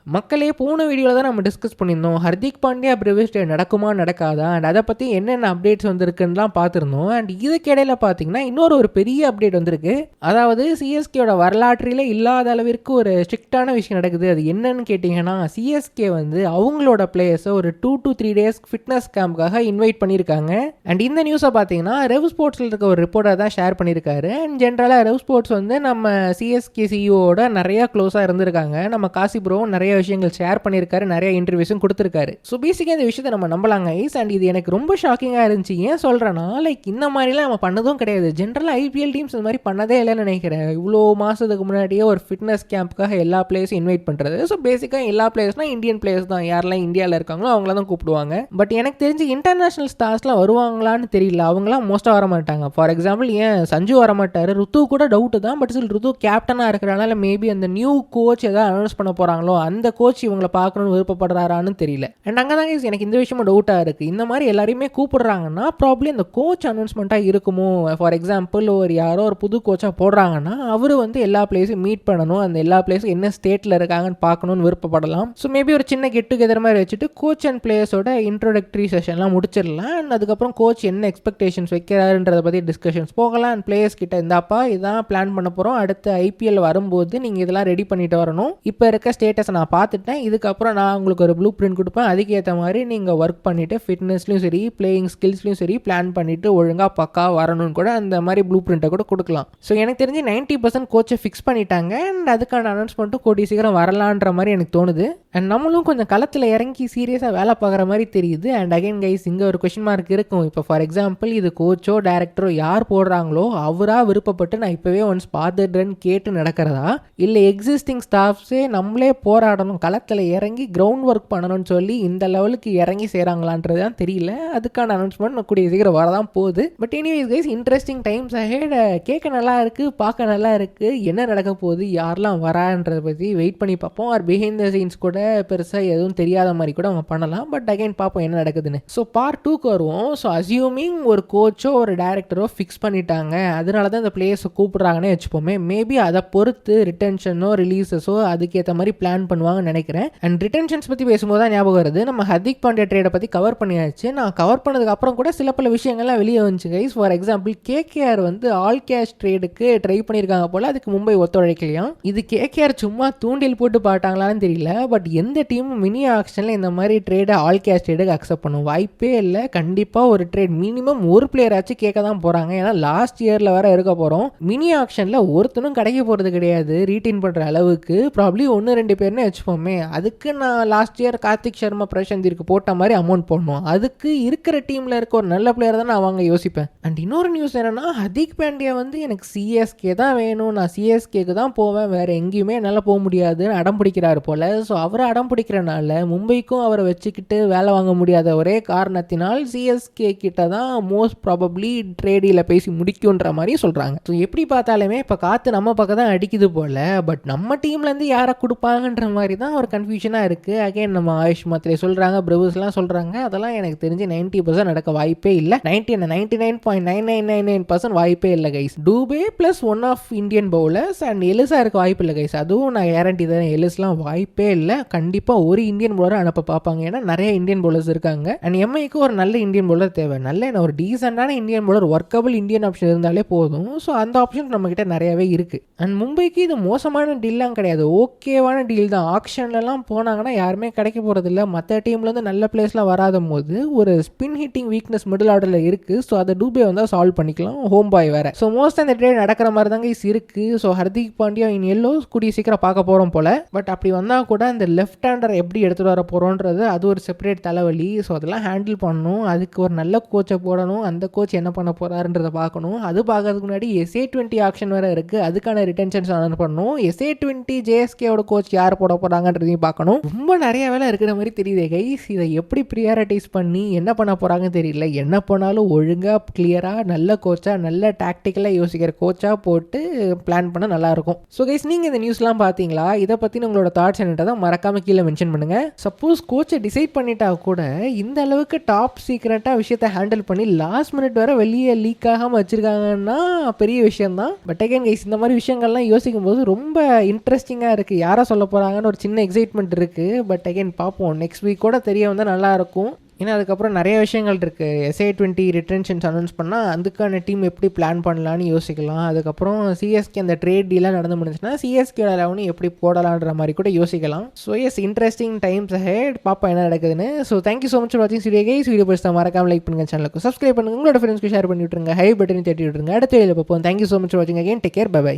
மக்களே போன வீடியோவில் தான் நம்ம டிஸ்கஸ் பண்ணியிருந்தோம். ஹர்திக் பாண்டியா பிரெவிஸ் டே நடக்குமா நடக்காதா அண்ட் அதை பற்றி என்னென்ன அப்டேட்ஸ் வந்திருக்குன்னுலாம் பார்த்துருந்தோம். அண்ட் இதுக்கிடையில் பார்த்தீங்கன்னா ஒரு பெரிய அப்டேட் வந்திருக்கு. அதாவது சிஎஸ்கேயோட வரலாற்றிலே இல்லாத அளவிற்கு ஒரு ஸ்ட்ரிக்டான விஷயம் நடக்குது. அது என்னன்னு கேட்டிங்கன்னா, சிஎஸ்கே வந்து அவங்களோட பிளேயர்ஸை ஒரு 2 to 3 days ஃபிட்னஸ் கேம்ப்காக இன்வைட் பண்ணியிருக்காங்க. அண்ட் இந்த நியூஸை பார்த்தீங்கன்னா ரெவ் ஸ்போர்ட்ஸில் இருக்க ஒரு ரிப்போர்ட்டர் தான் ஷேர் பண்ணியிருக்காரு. அண்ட் ஜென்ரலாக ரெவ் ஸ்போர்ட்ஸ் வந்து நம்ம சிஎஸ்கே சிஇஓட நிறைய க்ளோஸாக இருந்திருக்காங்க. நம்ம காசி ப்ரோ நிறைய விஷயங்கள் ஷேர் பண்ணியிருக்காரு, நிறைய இன்டர்வியூஸும் கொடுத்துருக்காரு. ஸோ பேசிக்காக இந்த விஷயத்தை நம்ம நம்பலாங்க ஐஸ். அண்ட் இது எனக்கு ரொம்ப ஷாக்கிங்காக இருந்துச்சு. ஏன் சொல்கிறேன்னா, இந்த மாதிரிலாம் நம்ம பண்ணதும் கிடையாது. ஜென்ரலாக ஐபிஎல் டீம்ஸ் இந்த மாதிரி பண்ணதே இல்லைன்னு நினைக்கிறேன். இவ்வளோ மாதத்துக்கு முன்னாடியே ஒரு ஃபிட்னஸ் கேம்ப்புக்காக எல்லா பிளேயர்ஸும் இன்வைட் பண்ணுறது. ஸோ பேசிக்காக எல்லா பிளேயர்ஸ்னால் இந்தியன் பிளேயர்ஸ் தான். யாரெல்லாம் இந்தியாவில் இருக்காங்களோ அவங்கள தான் கூப்பிடுவாங்க. பட் எனக்கு தெரிஞ்சு இன்டர்நேஷனல் ஸ்டார்ஸ்லாம் வருவாங்களான்னு தெரியல. அவங்களாம் மோஸ்ட்டாக வர மாட்டாங்க. ஃபார் எக்ஸாம்பிள் ஏன் சஞ்சு வர மாட்டார், ருத்து கூட டவுட்டு தான். பட் ஸ்டில் ருத்து கேப்டனாக இருக்கிறனால மேபி அந்த நியூ கோச் ஏதாவது அனௌன்ஸ் பண்ண போகிறாங்களோ, அந்த கோச் இவங்களை பார்க்கணும்னு விருப்பப்படுறாரான்னு தெரியல. அண்ட் அங்கே தாங்க எனக்கு இந்த விஷயமும் டவுட்டாக இருக்குது. இந்த மாதிரி எல்லாரையுமே கூப்பிடுறாங்கன்னா ப்ராப்ளி அந்த கோச் அனௌன்ஸ்மெண்ட்டாக இருக்குமோ. ஃபார் எக்ஸாம்பிள் யாரோ ஒரு புது கோச்சாக போடுறாங்கன்னா அவர் வந்து எல்லா பிளேஸும் மீட் பண்ணணும், அந்த எல்லா பிளேஸும் என்ன ஸ்டேட்டில் இருக்காங்கன்னு பார்க்கணும்னு விருப்பப்படலாம். ஸோ மேபி ஒரு சின்ன கெட் டுகெதர் மாதிரி வச்சுட்டு கோச் அண்ட் பிளேயர்ஸோட இன்ட்ரோடக்டரி செஷன்லாம் முடிச்சிடலாம். அண்ட் அதுக்கப்புறம் கோச் என்ன எக்ஸ்பெக்டேஷன்ஸ் வைக்கிறாருன்றதை பற்றி டிஸ்கஷன்ஸ் போகலாம். அண்ட் பிளேயர்ஸ் கிட்ட இந்தாப்பா இதான் பிளான் பண்ண போகிறோம், அடுத்த ஐபிஎல் வரும்போது நீங்கள் இதெல்லாம் ரெடி பண்ணிட்டு வரணும், இப்போ இருக்க ஸ்டேட்டஸை நான் பார்த்துட்டேன், இதுக்கப்புறம் நான் உங்களுக்கு ஒரு ப்ளூ பிரிண்ட் கொடுப்பேன், அதுக்கேற்ற மாதிரி நீங்கள் ஒர்க் பண்ணிவிட்டு ஃபிட்னஸ்லையும் சரி பிளேயிங் ஸ்கில்ஸ்லையும் சரி பிளான் பண்ணிவிட்டு ஒழுங்காக பக்கா வரணும்னு கூட அந்த மாதிரி ப்ளூ பிரிண்ட்டை கூட கொடுக்கலாம். ஸோ எனக்கு தெரிஞ்சு 90% கோச்சை ஃபிக்ஸ் பண்ணிட்டாங்க. அண்ட் அதுக்கான அனௌன்ஸ்மெண்ட்டும் கூடிய சீக்கிரம் வரலான்ற மாதிரி எனக்கு தோணுது. அண்ட் நம்மளும் கொஞ்சம் களத்தில் இறங்கி சீரியஸாக வேலை பார்க்குற மாதிரி தெரியுது. அண்ட் அகைன் கைஸ், இங்கே ஒரு கொஸ்டின் மார்க் இருக்கும். இப்போ ஃபார் எக்ஸாம்பிள் இது கோச்சோ டேரக்டரோ யார் போடுறாங்களோ அவராக விருப்பப்பட்டு நான் இப்போவே ஒன்ஸ் பார்த்துடுறேன்னு கேட்டு நடக்கிறதா, இல்லை எக்ஸிஸ்டிங் ஸ்டாஃப்ஸே நம்மளே போராடணும், களத்தில் இறங்கி கிரவுண்ட் ஒர்க் பண்ணணும்னு சொல்லி இந்த லெவலுக்கு இறங்கி செய்கிறாங்களான்றது தான் தெரியல. அதுக்கான அனௌன்ஸ்மெண்ட் கூடிய சீக்கிரம் வரதான் போகுது. But anyways guys, interesting times ahead. கேட்க நல்லா இருக்குது, பார்க்க நல்லா இருக்குது. என்ன நடக்க போகுது, யாரெல்லாம் வரான்றதை பற்றி வெயிட் பண்ணி பார்ப்போம். ஆர் பிஹைண்ட் த சீன்ஸ் கூட பெருசாக எதுவும் தெரியாத மாதிரி கூட அவங்க பண்ணலாம். பட் அகைன் பார்ப்போம் என்ன நடக்குதுன்னு. ஸோ பார்ட் 2க்கு வருவோம். ஸோ அசியூமிங் ஒரு கோச்சோ ஒரு டேரக்டரோ ஃபிக்ஸ் பண்ணிட்டாங்க, அதனால தான் இந்த பிளேயர்ஸை கூப்பிட்றாங்கன்னு வச்சுப்போமே. மேபி அதை பொறுத்து ரிட்டென்ஷனோ ரிலீஸஸோ அதுக்கேற்ற மாதிரி பிளான் பண்ணுவாங்கன்னு நினைக்கிறேன். அண்ட் ரிட்டென்ஷன்ஸ் பற்றி பேசும்போது தான் ஞாபகம் வருது, நம்ம ஹர்திக் பாண்டியா ட்ரேடை பற்றி கவர் பண்ணியாச்சு. நான் கவர் பண்ணதுக்கு அப்புறம் கூட சில பல விஷயங்கள்லாம் வெளியே வந்துச்சு கைஸ். ஃபார் எக்ஸாம்பிள் கேகேஆர் வந்து ஆல் கேஷ் ட்ரேடுக்கு ட்ரை பண்ணியிருக்காங்க போல், அதுக்கு மும்பை ஒத்துழைக்கலையாம். இது கேகேஆர் சும்மா தூண்டில் போட்டு பார்த்தாங்களான்னு தெரியல. பட் எந்த டீமும் மினி ஆக்ஷனில் இந்த மாதிரி ட்ரேடை ஆல் கேஷ் ட்ரேடுக்கு அக்செப்ட் பண்ணும் வாய்ப்பே இல்லை. கண்டிப்பாக ஒரு ட்ரேட் மினிமம் ஒரு பிளேயர் ஆச்சு கேட்க தான் போகிறாங்க. ஏன்னா லாஸ்ட் இயரில் வர இருக்க போகிறோம். மினி ஆக்ஷனில் ஒருத்தனும் கிடைக்க போகிறது கிடையாது ரீட்டைன் பண்ணுற அளவுக்கு. ப்ராப்ளி 1-2 பேர்னே வச்சுப்போமே. அதுக்கு நான் லாஸ்ட் இயர் கார்த்திக் சர்மா பிரசாந்திற்கு போட்ட மாதிரி அமௌண்ட் போடணும். அதுக்கு இருக்கிற டீமில் இருக்க ஒரு நல்ல பிளேயர் தான் நான் அவங்க யோசிப்பேன். அண்ட் இன்னொரு நியூஸ் என்னன்னா, ஹர்திக் பாண்டியா வந்து எனக்கு சிஎஸ்கே தான் வேணும், நான் சிஎஸ்கேக்கு தான் போவேன், வேறு எங்கேயுமே என்னால் போக முடியாதுன்னு அடம் பிடிக்கிறாரு போல். ஸோ அவரை அடம் பிடிக்கிறனால மும்பைக்கும் அவரை வச்சுக்கிட்டு வேலை வாங்க முடியாத ஒரே காரணத்தினால் சிஎஸ்கே கிட்ட தான் மோஸ்ட் ப்ராபப்ளி ட்ரேடில் பேசி முடிக்குன்ற மாதிரி சொல்கிறாங்க. ஸோ எப்படி பார்த்தாலுமே இப்போ காற்று நம்ம பக்கம் தான் அடிக்குது போல். பட் நம்ம டீம்லேருந்து யாரை கொடுப்பாங்கன்ற மாதிரி தான் ஒரு கன்ஃபியூஷனாக இருக்குது. அகைன் நம்ம ஆயுஷ் மாத்திரை சொல்கிறாங்க, பிரபுஸ்லாம் சொல்கிறாங்க. அதெல்லாம் எனக்கு தெரிஞ்சு 90% நடக்க வாய்ப்பே இல்லை. 99.9999% வாய்ப்பே இல்லை guys. Dube plus one of Indian bowlers and Elisa இருக்க வாய்ப்பு இல்லை கைஸ். அதுவும் நான் கேரண்டி தான், எலிஸ்லாம் வாய்ப்பே இல்லை. கண்டிப்பாக ஒரு இந்தியன் பவுலரை அனுப்ப பார்ப்பாங்க. ஏன்னா நிறைய இந்தியன் பவுலர்ஸ் இருக்காங்க. அண்ட் எம்ஐக்கு ஒரு நல்ல இந்தியன் பவுலர் தேவை. நல்ல ஒரு டீசெண்டான Indian bowler, workable Indian option இருந்தாலே போதும். ஸோ அந்த ஆப்ஷன் நம்மக்கிட்ட நிறையவே இருக்குது. அண்ட் மும்பைக்கு இது மோசமான டீல்லாம் கிடையாது, ஓகேவான டீல் தான். ஆக்ஷன்லலாம் போனாங்கன்னா யாருமே கிடைக்க போகிறது இல்லை. மற்ற டீம்லேருந்து நல்ல பிளேஸ்லாம் வராத போது ஒரு ஸ்பின் ஹிட்டிங் வீக்னஸ் மிடில் ஆர்டரில் இருக்குது. ஸோ அதை டூபே வந்தால் சால்வ் பண்ணிக்கலாம். ஹோம் பாய் வேறு. ஸோ மோஸ்ட் அந்த ட்ரேட் நடக்கிற மாதிரி தாங்க இருக்குது. ஸோ ஹர்திக் பாண்டியா இன் எல்லோ கூடிய சீக்கிரம் பார்க்க போகிறோம் போல். பட் அப்படி வந்தால் கூட அந்த லெஃப்ட் ஹேண்டரை எப்படி எடுத்துகிட்டு வர போகிறோன்றது அது ஒரு செப்பரேட் தலைவலி. ஸோ அதெல்லாம் ஹேண்டில் பண்ணணும். அதுக்கு ஒரு நல்ல கோச்சை போடணும். அந்த கோச் என்ன பண்ண போகிறாருன்றதை பார்க்கணும். அது பார்க்கறதுக்கு முன்னாடி SA20 ஆக்ஷன் வேறு இருக்குது. அதுக்கான ரிட்டென்ஷன்ஸ் அனௌன்ஸ் பண்ணணும். SA20 ஜேஎஸ்கேவோட கோச் யார் போட போகிறாங்கன்றதையும் பார்க்கணும். ரொம்ப நிறைய வேலை இருக்கிற மாதிரி தெரியுது கைஸ். இதை எப்படி ப்ரியாரிட்டைஸ் பண்ணி என்ன பண்ண போகிறாங்கன்னு தெரியல. என்ன பண்ணாலும் ஒழுங்காக கிளியராக நல்ல கோச்சாக நல்ல டாக்டிக்கலாக யோசிக்கிற கோச்சாக போட்டு பிளான் பண்ண நல்லாயிருக்கும். ஸோ கைஸ், நீங்கள் இந்த நியூஸ்லாம் பார்த்தீங்களா? இதை பற்றி உங்களோட தாட்ஸ் என்னன்றதை மறக்காமல் கீழே மென்ஷன் பண்ணுங்கள். சப்போஸ் கோச்சை டிசைட் பண்ணிட்டா கூட இந்த அளவுக்கு டாப் சீக்ரெட்டாக விஷயத்தை ஹேண்டில் பண்ணி லாஸ்ட் மினிட் வரை வெளியே லீக் ஆகாமல் வச்சுருக்காங்கன்னா பெரிய விஷயம் தான். பட் அகைன் கைஸ், இந்த மாதிரி விஷயங்கள்லாம் யோசிக்கும் போது ரொம்ப இன்ட்ரெஸ்டிங்காக இருக்குது. யாரை சொல்ல போகிறாங்கன்னு ஒரு ஒரு சின்ன எக்ஸைட்மெண்ட் இருக்குது. பட் அகைன் பார்ப்போம், நெக்ஸ்ட் வீக் கூட தெரிய வந்தால் நல்லாயிருக்கும். ஏன்னா அதுக்கப்புறம் நிறைய விஷயங்கள் இருக்குது. SA20 ரிட்டன்ஷன்ஸ் அனௌன்ஸ் பண்ணால் அதுக்கான டீம் எப்படி பிளான் பண்ணலான்னு யோசிக்கலாம். அதுக்கப்புறம் சிஎஸ்கே அந்த ட்ரேட் டீலாம் நடந்து முடிஞ்சுன்னா சிஎஸ்கே லெவனும் எப்படி போடலான்ற மாதிரி கூட யோசிக்கலாம். So yes, interesting times ahead. பாப்பா என்ன நடக்குதுன்னு. So thank you so much for வாட்சிங் வீடியோ கைஸ். வீடியோ பிடிச்சா மறக்காம லைக் பண்ணுங்கள், சேனலுக்கு சப்ஸ்கிரைப் பண்ணுங்கள், உங்களோட ஃப்ரெண்ட்ஸ்க்கு ஷேர் பண்ணி விட்டுருங்க, ஹை பட்டன் தட்டி விட்டுருங்க. அடுத்த வீடியோவில் பார்ப்போம். தேங்க்யூ ஸோ மச் ஃபார் வாட்சிங் again. Take care, bye by.